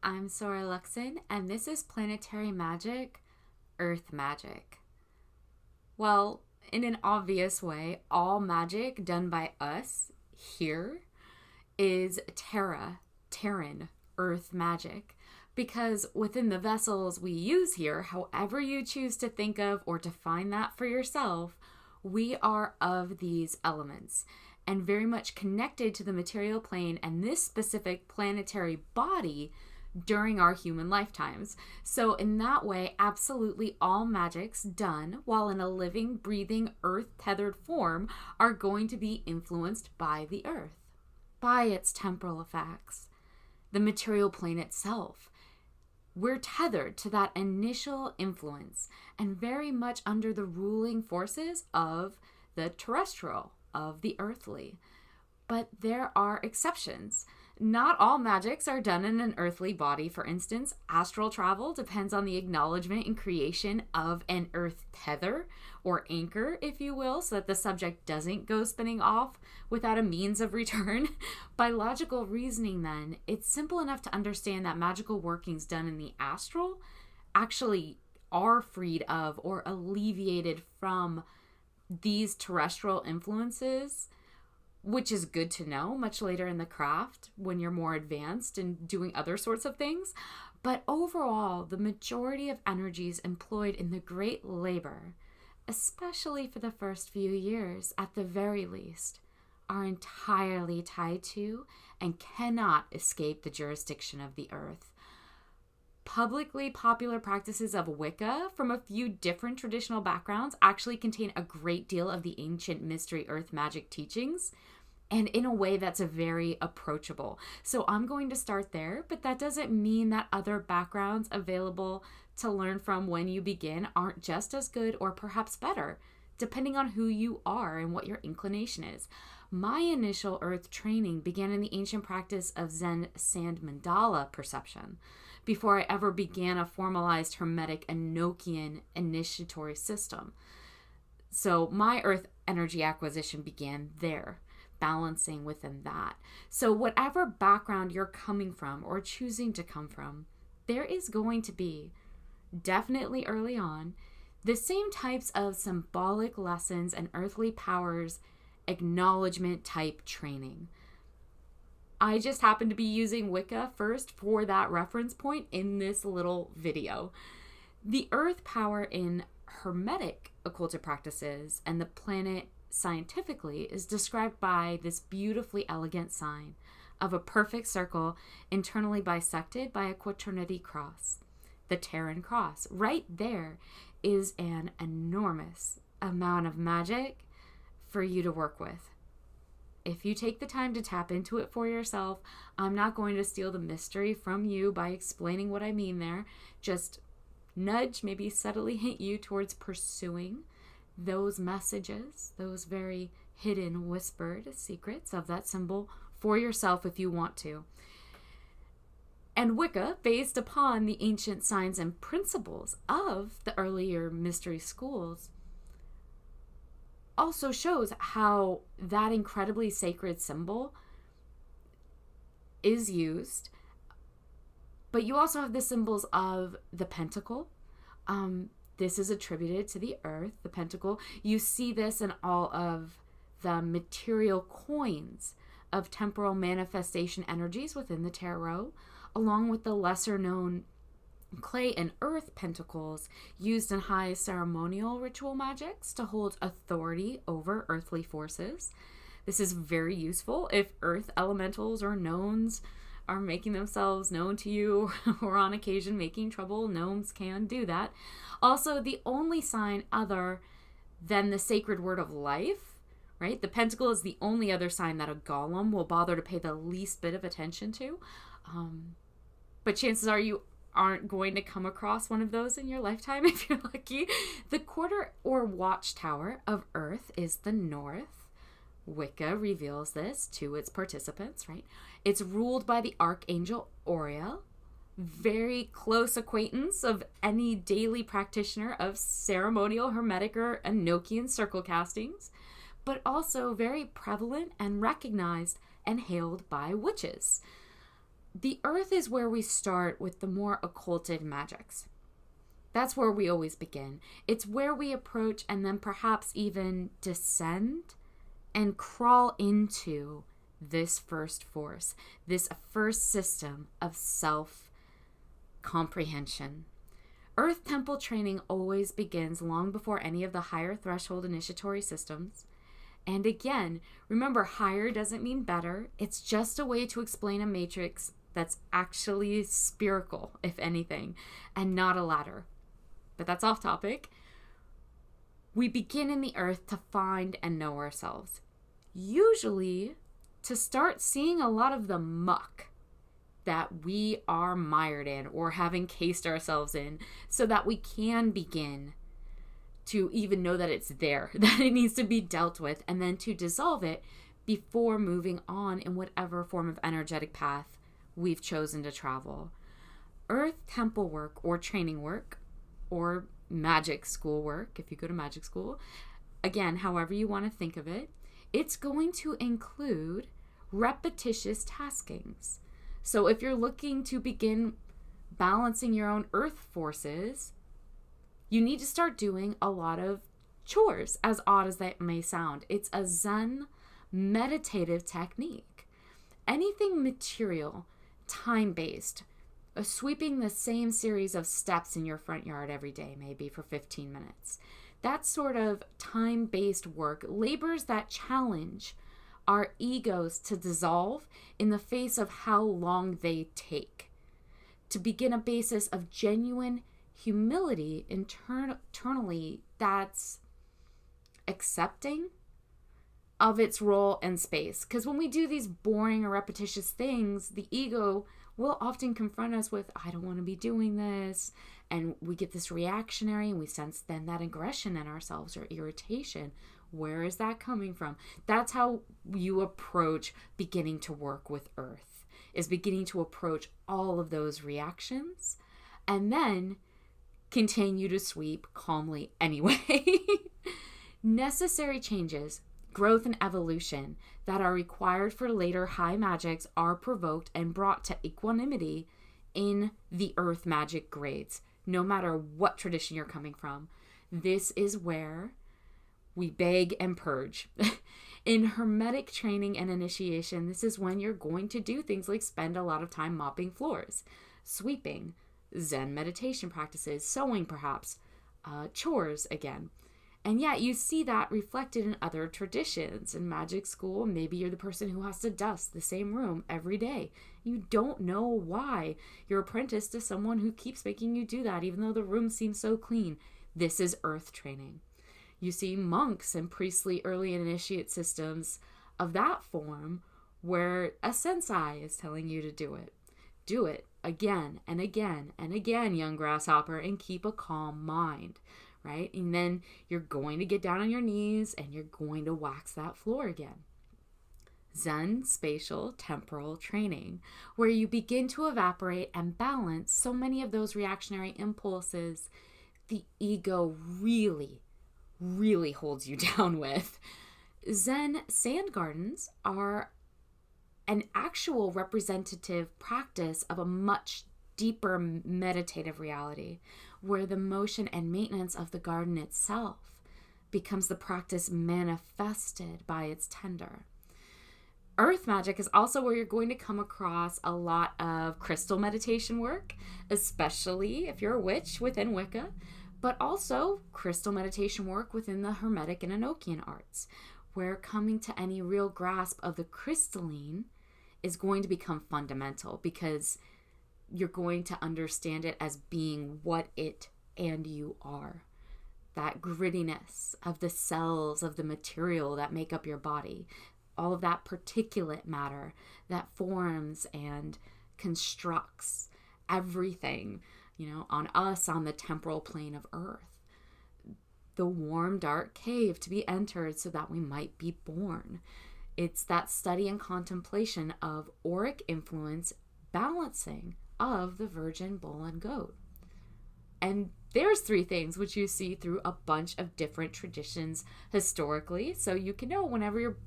I'm Sora Luxon, and this is Planetary Magick, Earth Magic. Well, in an obvious way, all magic done by us here is Terran, Earth magic. Because within the vessels we use here, however you choose to think of or define that for yourself, we are of these elements and very much connected to the material plane and this specific planetary body during our human lifetimes. So in that way, absolutely all magics done while in a living, breathing, earth-tethered form are going to be influenced by the earth, by its temporal effects, the material plane itself. We're tethered to that initial influence and very much under the ruling forces of the terrestrial, of the earthly. But there are exceptions. Not all magics are done in an earthly body. For instance, astral travel depends on the acknowledgement and creation of an earth tether or anchor, if you will, so that the subject doesn't go spinning off without a means of return. By logical reasoning, then, it's simple enough to understand that magical workings done in the astral actually are freed of or alleviated from these terrestrial influences, which is good to know much later in the craft when you're more advanced and doing other sorts of things. But overall, the majority of energies employed in the great labor, especially for the first few years at the very least, are entirely tied to and cannot escape the jurisdiction of the earth. Publicly popular practices of Wicca from a few different traditional backgrounds actually contain a great deal of the ancient mystery earth magic teachings, and in a way that's very approachable. So I'm going to start there, but that doesn't mean that other backgrounds available to learn from when you begin aren't just as good or perhaps better, depending on who you are and what your inclination is. My initial earth training began in the ancient practice of Zen sand mandala perception, before I ever began a formalized Hermetic Enochian initiatory system. So my earth energy acquisition began there, balancing within that. So whatever background you're coming from or choosing to come from, there is going to be, definitely early on, the same types of symbolic lessons and earthly powers acknowledgement type training. I just happen to be using Wicca first for that reference point in this little video. The earth power in Hermetic occultic practices and the planet scientifically is described by this beautifully elegant sign of a perfect circle internally bisected by a quaternity cross, the Terran cross. Right there is an enormous amount of magic for you to work with. If you take the time to tap into it for yourself, I'm not going to steal the mystery from you by explaining what I mean there. Just nudge, maybe subtly hint you towards pursuing those messages, those very hidden, whispered secrets of that symbol for yourself if you want to. And Wicca, based upon the ancient signs and principles of the earlier mystery schools, also shows how that incredibly sacred symbol is used. But you also have the symbols of the pentacle. This is attributed to the earth, the pentacle. You see this in all of the material coins of temporal manifestation energies within the tarot, along with the lesser known clay and earth pentacles used in high ceremonial ritual magics to hold authority over earthly forces. This is very useful if earth elementals or knowns are making themselves known to you or on occasion making trouble. Gnomes can do that. Also, the only sign other than the sacred word of life, right? The pentacle is the only other sign that a golem will bother to pay the least bit of attention to. But chances are you aren't going to come across one of those in your lifetime if you're lucky. The quarter or watchtower of Earth is the north. Wicca reveals this to its participants, right? It's ruled by the Archangel Oriel, very close acquaintance of any daily practitioner of ceremonial Hermetic or Enochian circle castings, but also very prevalent and recognized and hailed by witches. The earth is where we start with the more occulted magics. That's where we always begin. It's where we approach and then perhaps even descend and crawl into this first force, this first system of self-comprehension. Earth temple training always begins long before any of the higher threshold initiatory systems. And again, remember, higher doesn't mean better. It's just a way to explain a matrix that's actually spherical, if anything, and not a ladder. But that's off topic. We begin in the earth to find and know ourselves. Usually to start seeing a lot of the muck that we are mired in or have encased ourselves in, so that we can begin to even know that it's there, that it needs to be dealt with, and then to dissolve it before moving on in whatever form of energetic path we've chosen to travel. Earth temple work or training work or magic school work, if you go to magic school, again, however you want to think of it, it's going to include repetitious taskings. So if you're looking to begin balancing your own earth forces, you need to start doing a lot of chores, as odd as that may sound. It's a Zen meditative technique. Anything material, time-based, sweeping the same series of steps in your front yard every day, maybe for 15 minutes. That sort of time-based work, labors that challenge our egos to dissolve in the face of how long they take. To begin a basis of genuine humility internally that's accepting of its role and space. Because when we do these boring or repetitious things, the ego will often confront us with, I don't want to be doing this. And we get this reactionary, and we sense then that aggression in ourselves or irritation. Where is that coming from? That's how you approach beginning to work with earth, is beginning to approach all of those reactions and then continue to sweep calmly anyway. Necessary changes, growth and evolution that are required for later high magics are provoked and brought to equanimity in the earth magic grades, no matter what tradition you're coming from. This is where we beg and purge. In hermetic training and initiation, this is when you're going to do things like spend a lot of time mopping floors, sweeping, Zen meditation practices, sewing perhaps, chores again. And yet you see that reflected in other traditions. In magic school, maybe you're the person who has to dust the same room every day. You don't know why. You're apprenticed to someone who keeps making you do that, even though the room seems so clean. This is earth training. You see monks and priestly early initiate systems of that form where a sensei is telling you to do it. Do it again and again and again, young grasshopper, and keep a calm mind, right? And then you're going to get down on your knees and you're going to wax that floor again. Zen spatial temporal training, where you begin to evaporate and balance so many of those reactionary impulses the ego really holds you down with. Zen sand gardens are an actual representative practice of a much deeper meditative reality, where the motion and maintenance of the garden itself becomes the practice manifested by its tender. Earth magic is also where you're going to come across a lot of crystal meditation work, especially if you're a witch within Wicca, but also crystal meditation work within the Hermetic and Enochian arts, where coming to any real grasp of the crystalline is going to become fundamental, because you're going to understand it as being what it and you are. That grittiness of the cells of the material that make up your body, all of that particulate matter that forms and constructs everything, on us, on the temporal plane of earth. The warm, dark cave to be entered so that we might be born. It's that study and contemplation of auric influence balancing of the virgin bull and goat. And there's three things which you see through a bunch of different traditions historically. So you can know whenever you're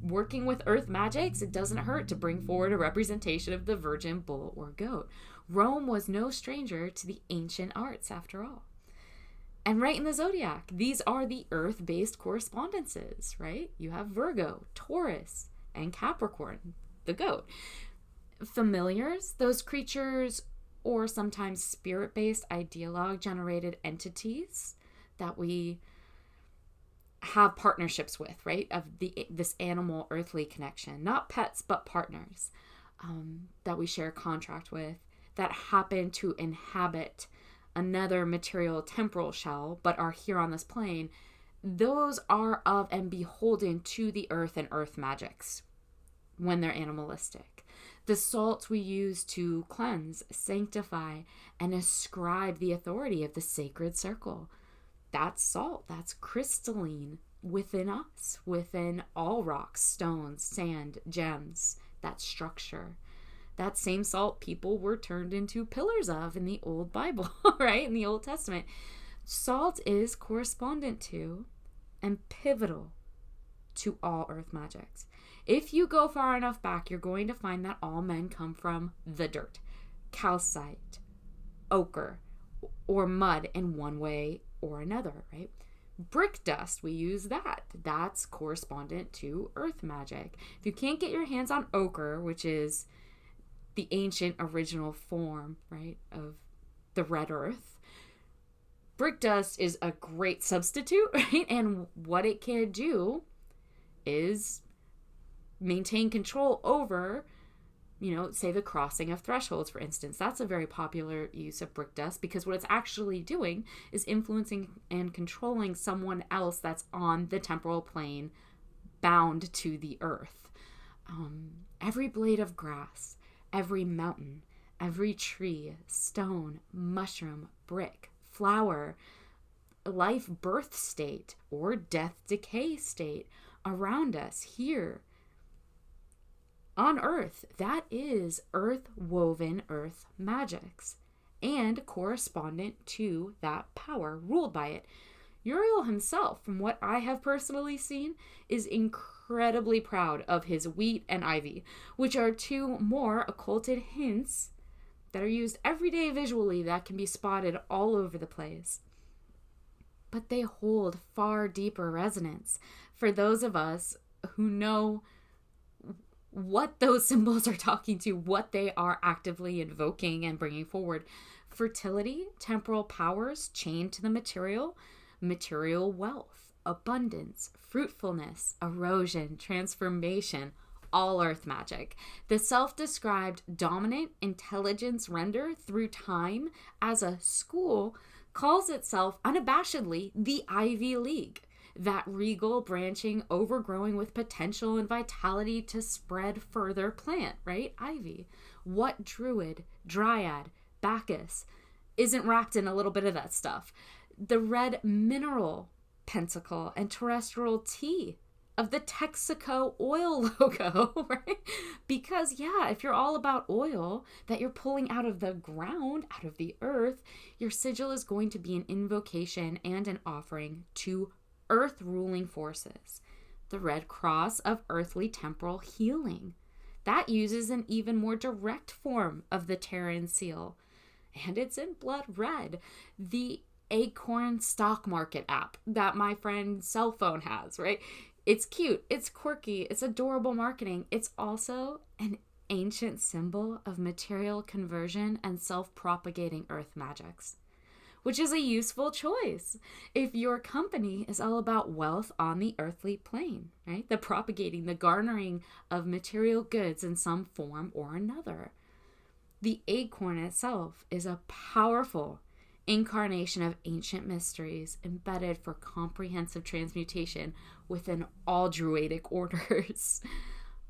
working with earth magics, it doesn't hurt to bring forward a representation of the virgin bull or goat. Rome was no stranger to the ancient arts, after all. And right in the zodiac, these are the earth-based correspondences, right? You have Virgo, Taurus, and Capricorn, the goat. Familiars, those creatures, or sometimes spirit-based ideologue-generated entities that we have partnerships with, right? Of this animal earthly connection, not pets, but partners that we share a contract with, that happen to inhabit another material temporal shell, but are here on this plane. Those are of and beholden to the earth and earth magics when they're animalistic. The salts we use to cleanse, sanctify, and ascribe the authority of the sacred circle. That's salt. That's crystalline within us, within all rocks, stones, sand, gems, that structure. That same salt people were turned into pillars of in the old Bible, right? In the Old Testament. Salt is correspondent to and pivotal to all earth magics. If you go far enough back, you're going to find that all men come from the dirt, calcite, ochre, or mud in one way or another, right? Brick dust, we use that. That's correspondent to earth magic. If you can't get your hands on ochre, which is the ancient original form, right, of the red earth, brick dust is a great substitute, right? And what it can do is maintain control over, say the crossing of thresholds, for instance. That's a very popular use of brick dust, because what it's actually doing is influencing and controlling someone else that's on the temporal plane bound to the earth. Every blade of grass, every mountain, every tree, stone, mushroom, brick, flower, life birth state, or death decay state around us here on earth, that is earth woven earth magics and correspondent to that power ruled by it. Uriel himself, from what I have personally seen, is incredibly proud of his wheat and ivy, which are two more occulted hints that are used every day visually that can be spotted all over the place. But they hold far deeper resonance for those of us who know what those symbols are talking to, what they are actively invoking and bringing forward. Fertility, temporal powers chained to the material wealth, abundance, fruitfulness, erosion, transformation, all earth magic. The self-described dominant intelligence render through time as a school calls itself unabashedly the Ivy League. That regal, branching, overgrowing with potential and vitality to spread further plant, right? Ivy. What druid, dryad, Bacchus isn't wrapped in a little bit of that stuff? The red mineral pentacle and terrestrial tea of the Texaco oil logo, right? Because, if you're all about oil that you're pulling out of the ground, out of the earth, your sigil is going to be an invocation and an offering to earth ruling forces. The red cross of earthly temporal healing. That uses an even more direct form of the Terran seal. And it's in blood red. The Acorn stock market app that my friend's cell phone has, right? It's cute, it's quirky, it's adorable marketing. It's also an ancient symbol of material conversion and self-propagating earth magics, which is a useful choice if your company is all about wealth on the earthly plane, right? The propagating, the garnering of material goods in some form or another. The acorn itself is a powerful incarnation of ancient mysteries embedded for comprehensive transmutation within all druidic orders.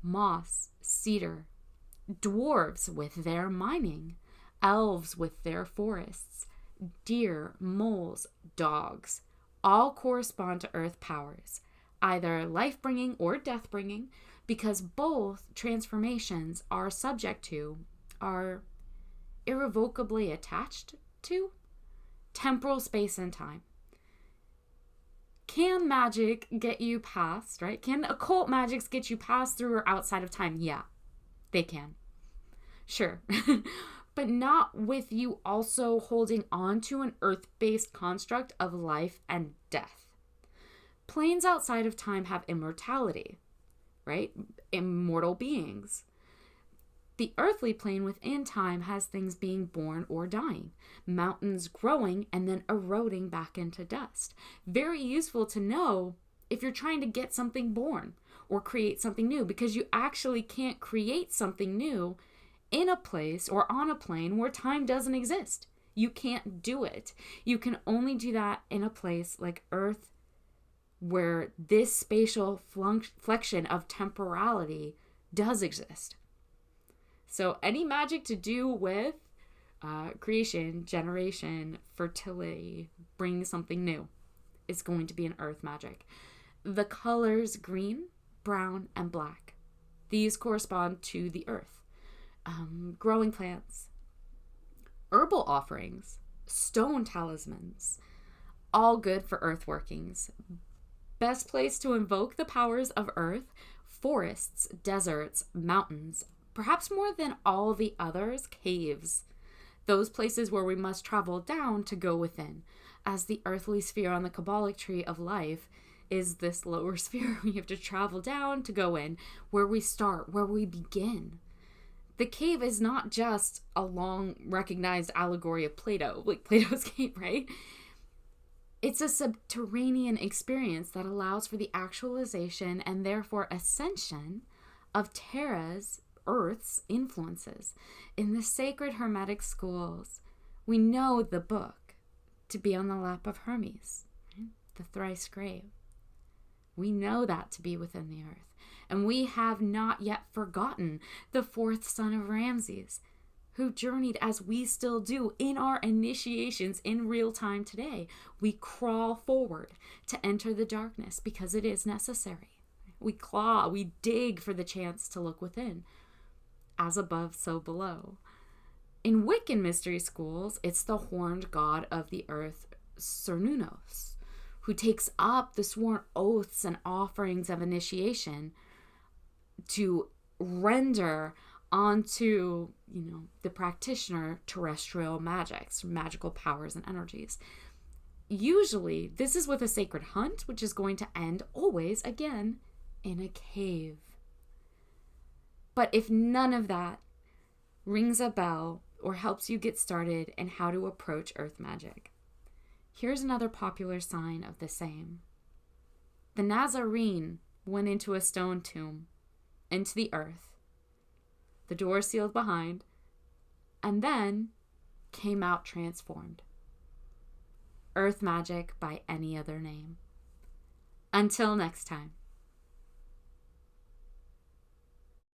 Moss, cedar, dwarves with their mining, elves with their forests, deer, moles, dogs, all correspond to earth powers, either life-bringing or death-bringing, because both transformations are subject to, are irrevocably attached to, temporal space and time. Can magic get you past, right? Can occult magics get you past through or outside of time? Yeah, they can. Sure. But not with you also holding on to an earth-based construct of life and death. Planes outside of time have immortality, right? Immortal beings. The earthly plane within time has things being born or dying, mountains growing and then eroding back into dust. Very useful to know if you're trying to get something born or create something new, because you actually can't create something new in a place or on a plane where time doesn't exist. You can't do it. You can only do that in a place like Earth, where this spatial flexion of temporality does exist. So any magic to do with creation, generation, fertility, bringing something new is going to be an earth magic. The colors green, brown, and black. These correspond to the earth. Growing plants, herbal offerings, stone talismans, all good for earth workings. Best place to invoke the powers of earth: forests, deserts, mountains. Perhaps more than all the others, caves. Those places where we must travel down to go within, as the earthly sphere on the Kabbalic tree of life is this lower sphere we have to travel down to go in, where we start, where we begin. The cave is not just a long recognized allegory of Plato, like Plato's cave, right? It's a subterranean experience that allows for the actualization and therefore ascension of Terra's, Earth's influences. In the sacred Hermetic schools, we know the book to be on the lap of Hermes, right? The thrice grave. We know that to be within the earth. And we have not yet forgotten the fourth son of Ramses, who journeyed as we still do in our initiations in real time today. We crawl forward to enter the darkness because it is necessary. We claw, we dig for the chance to look within. As above, so below. In Wiccan mystery schools, it's the horned god of the earth, Cernunnos, who takes up the sworn oaths and offerings of initiation to render onto, the practitioner terrestrial magics, magical powers and energies. Usually, this is with a sacred hunt, which is going to end always, again, in a cave. But if none of that rings a bell or helps you get started in how to approach earth magic, here's another popular sign of the same. The Nazarene went into a stone tomb, into the earth, the door sealed behind, and then came out transformed. Earth magic by any other name. Until next time.